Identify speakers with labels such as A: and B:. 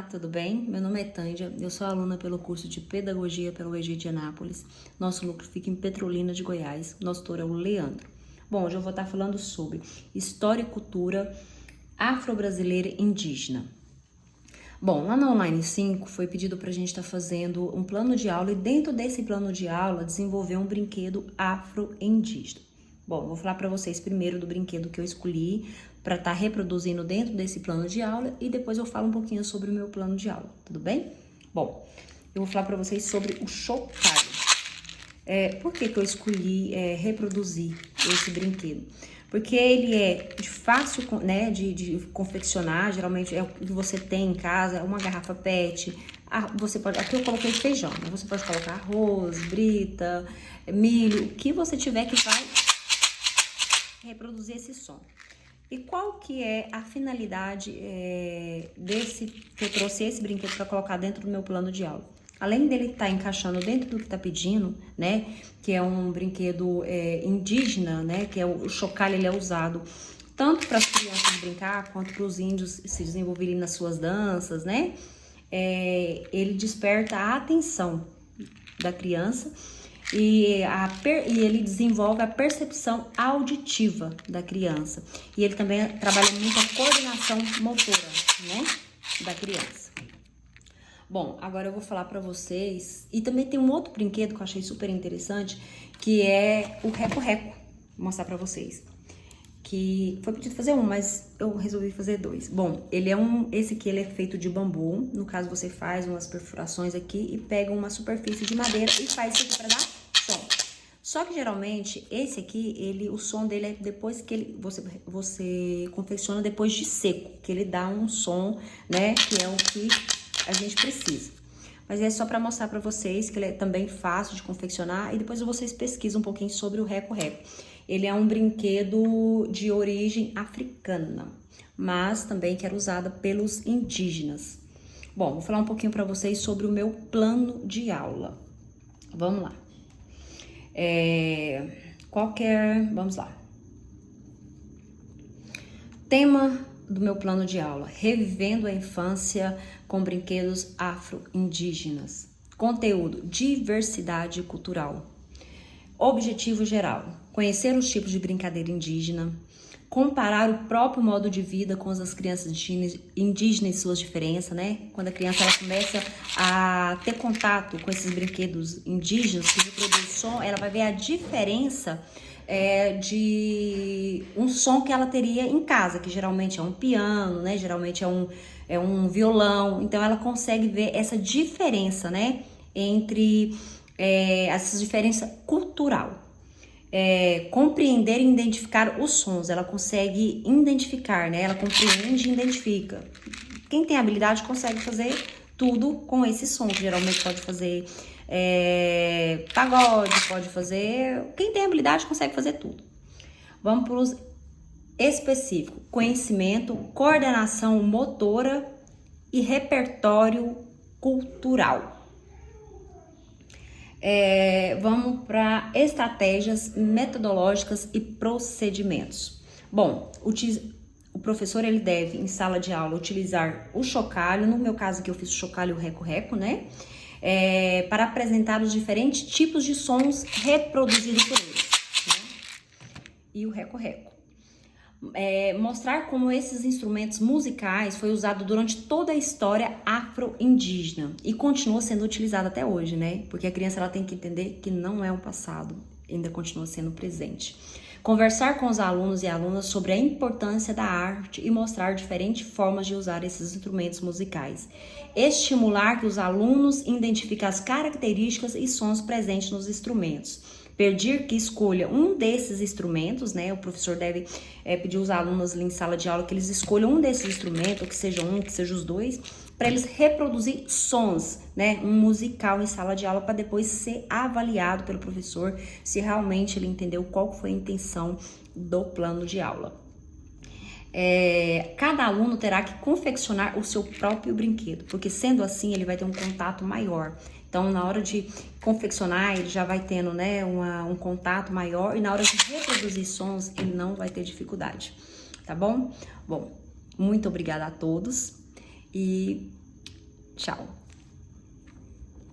A: tudo bem? Meu nome é Tândia, eu sou aluna pelo curso de Pedagogia pelo EG de Anápolis. Nosso núcleo fica em Petrolina de Goiás. Nosso tutor é o Leandro. Bom, hoje eu vou estar falando sobre História e Cultura Afro-Brasileira Indígena. Bom, lá na Online 5 foi pedido para a gente estar fazendo um plano de aula e dentro desse plano de aula desenvolver um brinquedo afro-indígena. Bom, vou falar para vocês primeiro do brinquedo que eu escolhi para estar reproduzindo dentro desse plano de aula e depois eu falo um pouquinho sobre o meu plano de aula, tudo bem? Bom, eu vou falar para vocês sobre o chocalho. Por que eu escolhi reproduzir esse brinquedo? Porque ele é de fácil, né, de confeccionar, geralmente é o que você tem em casa, uma garrafa PET. Você pode, aqui eu coloquei feijão, né? Você pode colocar arroz, brita, milho, o que você tiver que vai reproduzir esse som. E qual que é a finalidade que eu trouxe esse brinquedo para colocar dentro do meu plano de aula? Além dele estar encaixando dentro do que está pedindo, né, que é um brinquedo indígena, né, que é o chocalho, ele é usado tanto para as crianças brincar quanto para os índios se desenvolverem nas suas danças, né? Ele desperta a atenção da criança e ele desenvolve a percepção auditiva da criança. E ele também trabalha muito a coordenação motora, né, da criança. Bom, agora eu vou falar pra vocês, e também tem um outro brinquedo que eu achei super interessante, que é o reco-reco. Vou mostrar pra vocês. Que foi pedido fazer um, mas eu resolvi fazer dois. Bom, esse aqui ele é feito de bambu. No caso, você faz umas perfurações aqui e pega uma superfície de madeira e faz isso aqui pra dar som. Só que geralmente, esse aqui, o som dele é depois que você confecciona depois de seco, que ele dá um som, né, que é o que a gente precisa. Mas é só para mostrar para vocês que ele é também fácil de confeccionar e depois vocês pesquisam um pouquinho sobre o reco-reco. Ele é um brinquedo de origem africana, mas também que era usado pelos indígenas. Bom, vou falar um pouquinho para vocês sobre o meu plano de aula. Vamos lá. Vamos lá. Tema do meu plano de aula: revivendo a infância com brinquedos afro-indígenas. Conteúdo: diversidade cultural. Objetivo geral: conhecer os tipos de brincadeira indígena, comparar o próprio modo de vida com as crianças indígenas e suas diferenças, né? Quando a criança ela começa a ter contato com esses brinquedos indígenas que reproduzem som, ela vai ver a diferença de um som que ela teria em casa, que geralmente é um piano, né? Geralmente é um violão. Então ela consegue ver essa diferença, né? Entre essa diferença cultural. Compreender e identificar os sons. Ela consegue identificar, né? Ela compreende e identifica. Quem tem habilidade consegue fazer tudo com esse som. Geralmente pode fazer pagode, pode fazer... Quem tem habilidade consegue fazer tudo. Vamos para os específicos: conhecimento, coordenação motora e repertório cultural. Vamos para estratégias metodológicas e procedimentos. Bom, o professor ele deve, em sala de aula, utilizar o chocalho. No meu caso aqui eu fiz o chocalho e o reco-reco, né? Para apresentar os diferentes tipos de sons reproduzidos por eles, né? E o reco-reco. Mostrar como esses instrumentos musicais foi usado durante toda a história afro-indígena e continua sendo utilizado até hoje, né? Porque a criança ela tem que entender que não é o passado, ainda continua sendo presente. Conversar com os alunos e alunas sobre a importância da arte e mostrar diferentes formas de usar esses instrumentos musicais. Estimular que os alunos identifiquem as características e sons presentes nos instrumentos. Pedir que escolha um desses instrumentos, né? O professor deve pedir aos alunos ali em sala de aula que eles escolham um desses instrumentos, ou que seja um, que seja os dois, para eles reproduzir sons, né? Um musical em sala de aula, para depois ser avaliado pelo professor se realmente ele entendeu qual foi a intenção do plano de aula. Cada aluno terá que confeccionar o seu próprio brinquedo, porque sendo assim ele vai ter um contato maior. Então, na hora de confeccionar, ele já vai tendo, né, um contato maior, e na hora de reproduzir sons, ele não vai ter dificuldade, tá bom? Bom, muito obrigada a todos e Tchau!